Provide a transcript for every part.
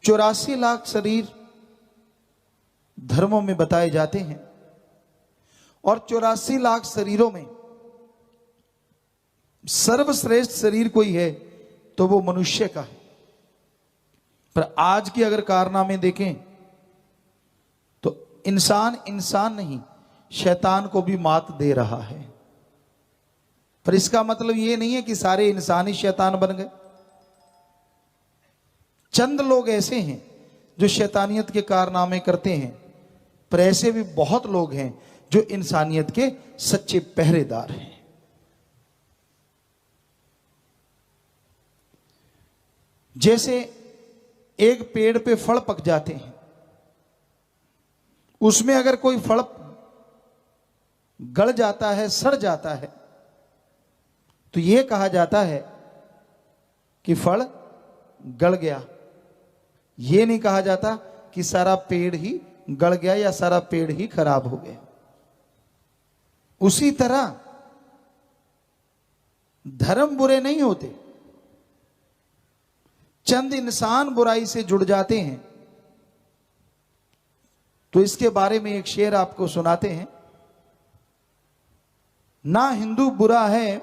84 लाख शरीर धर्मों में बताए जाते हैं और 84 लाख शरीरों में सर्वश्रेष्ठ शरीर कोई है तो वो मनुष्य का है। पर आज की अगर कारनामे देखें तो इंसान इंसान नहीं, शैतान को भी मात दे रहा है। पर इसका मतलब ये नहीं है कि सारे इंसान ही शैतान बन गए। चंद लोग ऐसे हैं जो शैतानियत के कारनामे करते हैं, पर ऐसे भी बहुत लोग हैं जो इंसानियत के सच्चे पहरेदार हैं। जैसे एक पेड़ पे फल पक जाते हैं, उसमें अगर कोई फल गल जाता है, सड़ जाता है, तो यह कहा जाता है कि फल गल गया। यह नहीं कहा जाता कि सारा पेड़ ही गल गया या सारा पेड़ ही खराब हो गया। उसी तरह धर्म बुरे नहीं होते, चंद इंसान बुराई से जुड़ जाते हैं। तो इसके बारे में एक शेर आपको सुनाते हैं। ना हिंदू बुरा है,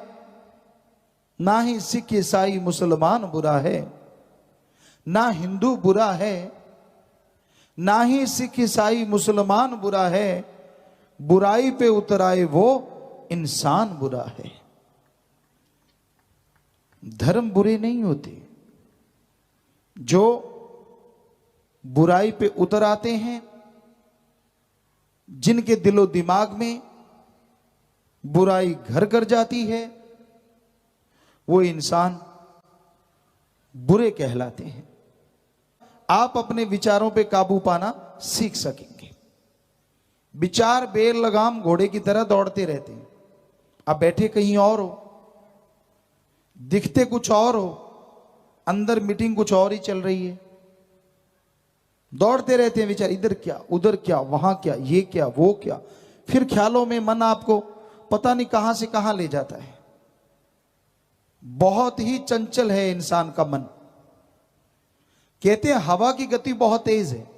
ना ही सिख ईसाई मुसलमान बुरा है। ना हिंदू बुरा है, ना ही सिख ईसाई मुसलमान बुरा है। बुराई पे उतराए वो इंसान बुरा है। धर्म बुरे नहीं होते, जो बुराई पे उतर आते हैं, जिनके दिलो दिमाग में बुराई घर कर जाती है, वो इंसान बुरे कहलाते हैं। आप अपने विचारों पे काबू पाना सीख सकेंगे। विचार बेल लगाम घोड़े की तरह दौड़ते रहते हैं। आप बैठे कहीं और हो, दिखते कुछ और हो, अंदर मीटिंग कुछ और ही चल रही है। दौड़ते रहते हैं विचार, इधर क्या, उधर क्या, वहां क्या, ये क्या, वो क्या। फिर ख्यालों में मन आपको पता नहीं कहां से कहां ले जाता है। बहुत ही चंचल है इंसान का मन। कहते हैं हवा की गति बहुत तेज है,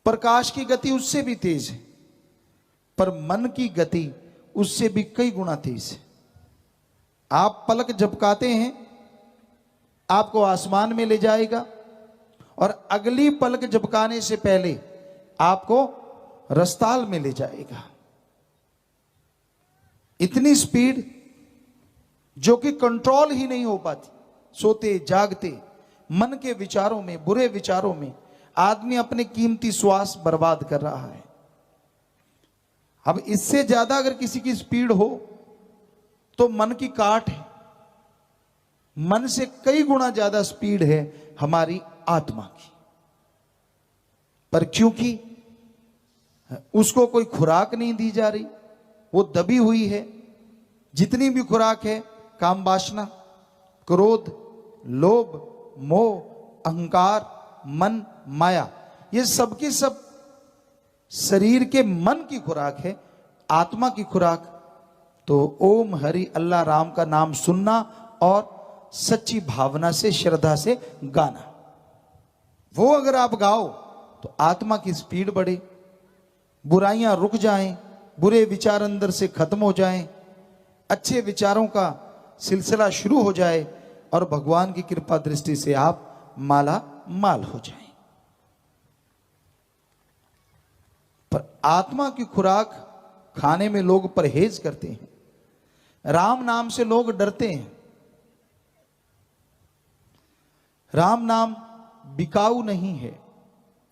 प्रकाश की गति उससे भी तेज है, पर मन की गति उससे भी कई गुना तेज है। आप पलक झपकाते हैं, आपको आसमान में ले जाएगा, और अगली पलक झपकाने से पहले आपको रस्ताल में ले जाएगा। इतनी स्पीड जो कि कंट्रोल ही नहीं हो पाती। सोते जागते मन के विचारों में, बुरे विचारों में आदमी अपने कीमती श्वास बर्बाद कर रहा है। अब इससे ज्यादा अगर किसी की स्पीड हो तो मन की काट है। मन से कई गुना ज्यादा स्पीड है हमारी आत्मा की। पर क्योंकि उसको कोई खुराक नहीं दी जा रही, वो दबी हुई है। जितनी भी खुराक है, काम वासना, क्रोध, लोभ, मोह, अहंकार, मन, माया, ये सब की सब शरीर के मन की खुराक है। आत्मा की खुराक तो ओम हरि अल्लाह राम का नाम सुनना और सच्ची भावना से, श्रद्धा से गाना। वो अगर आप गाओ तो आत्मा की स्पीड बढ़े, बुराइयां रुक जाएं, बुरे विचार अंदर से खत्म हो जाएं, अच्छे विचारों का सिलसिला शुरू हो जाए और भगवान की कृपा दृष्टि से आप माला माल हो जाएं। पर आत्मा की खुराक खाने में लोग परहेज करते हैं। राम नाम से लोग डरते हैं। राम नाम बिकाऊ नहीं है।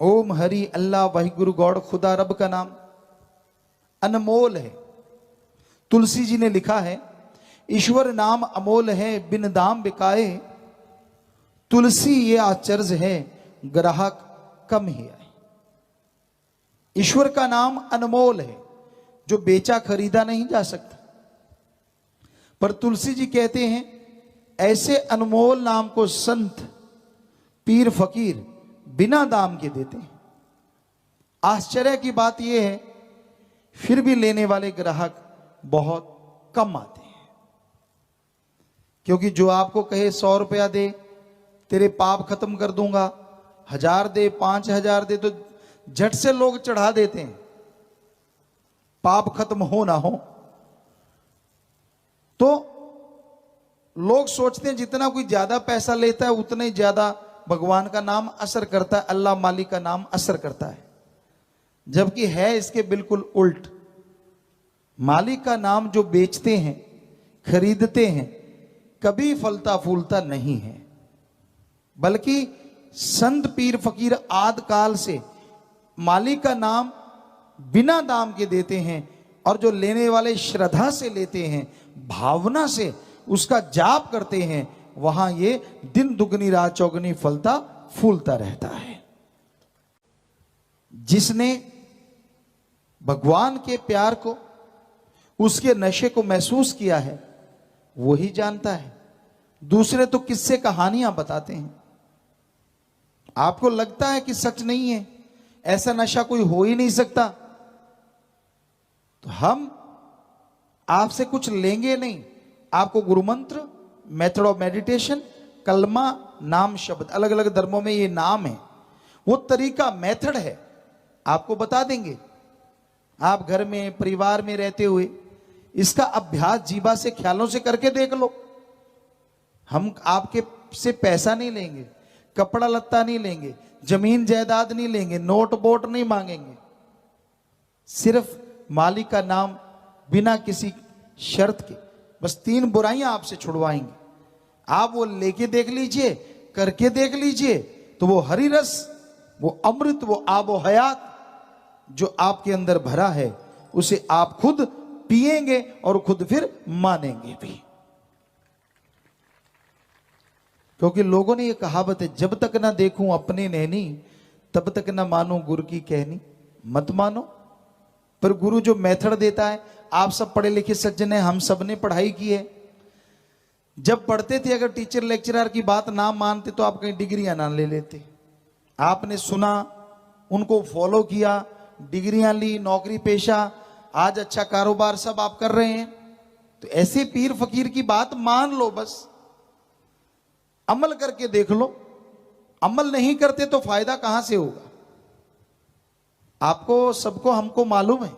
ओम हरि अल्लाह वाहिगुरु गौड़ खुदा रब का नाम अनमोल है। तुलसी जी ने लिखा है, ईश्वर नाम अमोल है, बिन दाम बिकाए। तुलसी ये आचर्ज है, ग्राहक कम ही आए। ईश्वर का नाम अनमोल है, जो बेचा खरीदा नहीं जा सकता। पर तुलसी जी कहते हैं, ऐसे अनमोल नाम को संत, पीर, फकीर बिना दाम के देते हैं। आश्चर्य की बात यह है, फिर भी लेने वाले ग्राहक बहुत कम आते हैं। क्योंकि जो आपको कहे 100 रुपया दे, तेरे पाप खत्म कर दूंगा, 1000 दे, 5000 दे तो झट से लोग चढ़ा देते हैं, पाप खत्म हो ना हो। तो लोग सोचते हैं जितना कोई ज्यादा पैसा लेता है उतना ही ज्यादा भगवान का नाम असर करता है, अल्लाह मालिक का नाम असर करता है, जबकि है इसके बिल्कुल उल्ट। मालिक का नाम जो बेचते हैं, खरीदते हैं, कभी फलता फूलता नहीं है, बल्कि संत पीर फकीर आद काल से मालिक का नाम बिना दाम के देते हैं, और जो लेने वाले श्रद्धा से लेते हैं, भावना से उसका जाप करते हैं, वहां ये दिन दुगनी रात चौगनी फलता फूलता रहता है। जिसने भगवान के प्यार को, उसके नशे को महसूस किया है, वही जानता है। दूसरे तो किस्से कहानियां बताते हैं, आपको लगता है कि सच नहीं है, ऐसा नशा कोई हो ही नहीं सकता, तो हम आपसे कुछ लेंगे नहीं। आपको गुरु मंत्र, मेथड ऑफ मेडिटेशन, कलमा, नाम शब्द, अलग अलग धर्मों में ये नाम है, वो तरीका मेथड है, आपको बता देंगे। आप घर में परिवार में रहते हुए इसका अभ्यास जीवा से, ख्यालों से करके देख लो। हम आपके से पैसा नहीं लेंगे, कपड़ा लत्ता नहीं लेंगे, जमीन जायदाद नहीं लेंगे, नोट बोट नहीं मांगेंगे, सिर्फ मालिक का नाम बिना किसी शर्त के, बस 3 बुराइयां आपसे छुड़वाएंगे। आप वो लेके देख लीजिए, करके देख लीजिए, तो वो हरि रस, वो अमृत, वो आबो हयात जो आपके अंदर भरा है, उसे आप खुद पिएंगे और खुद फिर मानेंगे भी। क्योंकि लोगों ने ये कहावत है, जब तक ना देखूं अपने नैनी तब तक ना मानो गुरु की कहनी। मत मानो, पर गुरु जो मेथड देता है, आप सब पढ़े लिखे सज्जन हैं, हम सब ने पढ़ाई की है। जब पढ़ते थे, अगर टीचर लेक्चरर की बात ना मानते तो आप कहीं डिग्रियां ना ले लेते। आपने सुना, उनको फॉलो किया, डिग्रियां ली, नौकरी पेशा, आज अच्छा कारोबार सब आप कर रहे हैं। तो ऐसे पीर फकीर की बात मान लो, बस अमल करके देख लो। अमल नहीं करते तो फायदा कहां से होगा? आपको सबको, हमको मालूम है,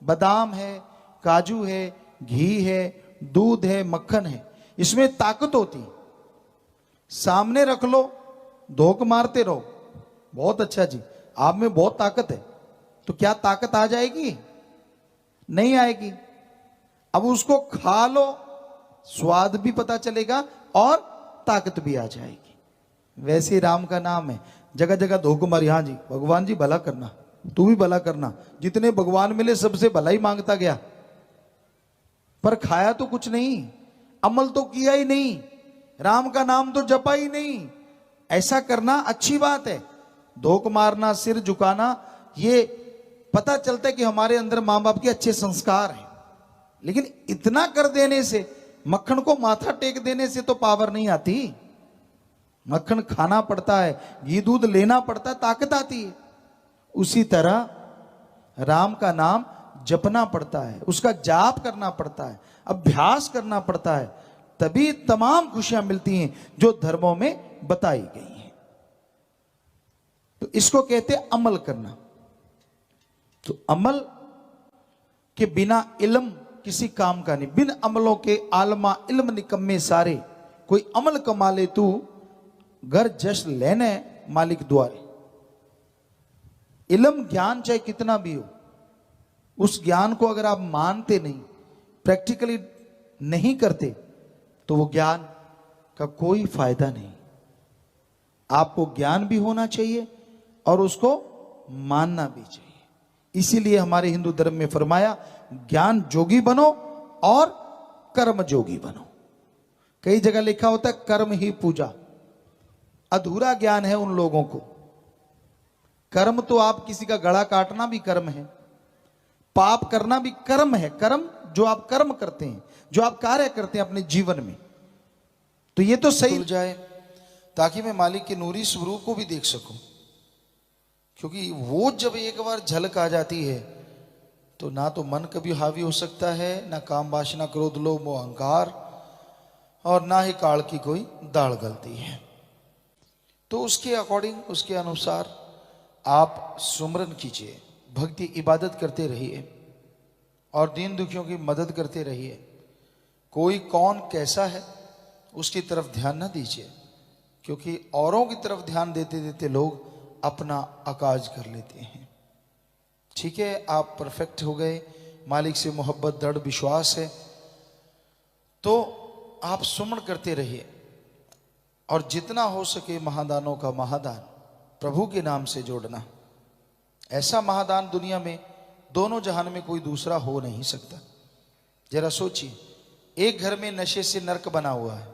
बादाम है, काजू है, घी है, दूध है, मक्खन है, इसमें ताकत होती। सामने रख लो, धोख मारते रहो, बहुत अच्छा जी, आप में बहुत ताकत है, तो क्या ताकत आ जाएगी? नहीं आएगी। अब उसको खा लो, स्वाद भी पता चलेगा और ताकत भी आ जाएगी। वैसे राम का नाम है, जगह जगह धोख मारी, हाँ जी भगवान जी भला करना, तू भी भला करना, जितने भगवान मिले सबसे भला ही मांगता गया, पर खाया तो कुछ नहीं, अमल तो किया ही नहीं, राम का नाम तो जपा ही नहीं। ऐसा करना अच्छी बात है, धोख मारना, सिर झुकाना, ये पता चलता है कि हमारे अंदर मां बाप के अच्छे संस्कार हैं। लेकिन इतना कर देने से, मक्खन को माथा टेक देने से तो पावर नहीं आती। मक्खन खाना पड़ता है, घी दूध लेना पड़ता है, ताकत आती है। उसी तरह राम का नाम जपना पड़ता है, उसका जाप करना पड़ता है, अभ्यास करना पड़ता है, तभी तमाम खुशियां मिलती हैं जो धर्मों में बताई गई हैं। तो इसको कहते हैं अमल करना। तो अमल के बिना इल्म किसी काम का नहीं। बिन अमलों के आलमा इल्म निकम्मे सारे, कोई अमल कमा ले तू घर जश लेने मालिक द्वारे। इल्म ज्ञान चाहे कितना भी हो, उस ज्ञान को अगर आप मानते नहीं, प्रैक्टिकली नहीं करते, तो वो ज्ञान का कोई फायदा नहीं। आपको ज्ञान भी होना चाहिए और उसको मानना भी चाहिए। इसीलिए हमारे हिंदू धर्म में फरमाया, ज्ञान जोगी बनो और कर्म जोगी बनो। कई जगह लिखा होता है कर्म ही पूजा। अधूरा ज्ञान है उन लोगों को। कर्म तो आप किसी का गला काटना भी कर्म है, पाप करना भी कर्म है। कर्म जो आप कर्म करते हैं, जो आप कार्य करते हैं अपने जीवन में, तो ये तो सही हो जाए ताकि मैं मालिक के नूरी स्वरूप को भी देख सकूं। क्योंकि वो जब एक बार झलक आ जाती है तो ना तो मन कभी हावी हो सकता है, ना काम वासना क्रोध लोभ मोह अहंकार, और ना ही काल की कोई दाढ़ गलती है। तो उसके अकॉर्डिंग, उसके अनुसार आप सुमरन कीजिए, भक्ति इबादत करते रहिए और दीन दुखियों की मदद करते रहिए। कोई कौन कैसा है उसकी तरफ ध्यान न दीजिए, क्योंकि औरों की तरफ ध्यान देते देते लोग अपना अकाज कर लेते हैं। ठीक है, आप परफेक्ट हो गए, मालिक से मोहब्बत, दृढ़ विश्वास है, तो आप सुमन करते रहिए और जितना हो सके महादानों का महादान प्रभु के नाम से जोड़ना। ऐसा महादान दुनिया में, दोनों जहान में कोई दूसरा हो नहीं सकता। जरा सोचिए, एक घर में नशे से नरक बना हुआ है,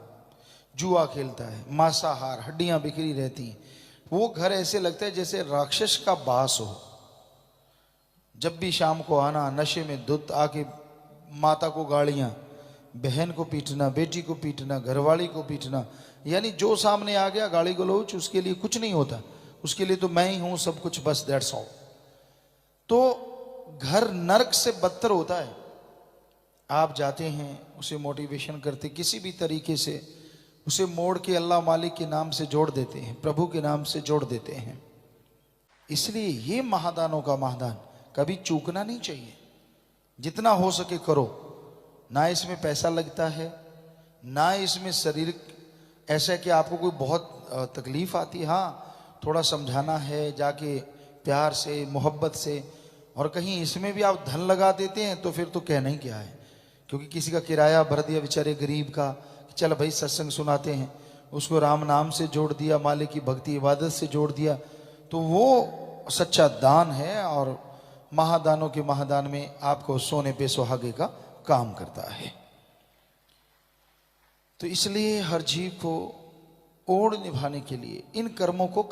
जुआ खेलता है, मांसाहार, हड्डियां बिखरी रहती हैं, वो घर ऐसे लगता है जैसे राक्षस का बास हो। जब भी शाम को आना, नशे में धुत आके माता को गालियां, बहन को पीटना, बेटी को पीटना, घरवाली को पीटना, यानी जो सामने आ गया गाली गलौच, उसके लिए कुछ नहीं होता, उसके लिए तो मैं ही हूं सब कुछ, बस दैट्स ऑल। तो घर नरक से बदतर होता है। आप जाते हैं, उसे मोटिवेशन करते, किसी भी तरीके से उसे मोड़ के अल्लाह मालिक के नाम से जोड़ देते हैं, प्रभु के नाम से जोड़ देते हैं। इसलिए ये महादानों का महादान कभी चूकना नहीं चाहिए। जितना हो सके करो, ना इसमें पैसा लगता है, ना इसमें शरीर ऐसा कि आपको कोई बहुत तकलीफ आती है। हाँ, थोड़ा समझाना है जाके प्यार से, मोहब्बत से, और कहीं इसमें भी आप धन लगा देते हैं तो फिर तो कहना ही क्या है। क्योंकि किसी का किराया भर दिया बेचारे गरीब का, चल भाई सत्संग सुनाते हैं, उसको राम नाम से जोड़ दिया, मालिक की भक्ति इबादत से जोड़ दिया, तो वो सच्चा दान है और महादानों के महादान में आपको सोने पे सुहागे का काम करता है। तो इसलिए हर जीव को ओढ़ निभाने के लिए इन कर्मों को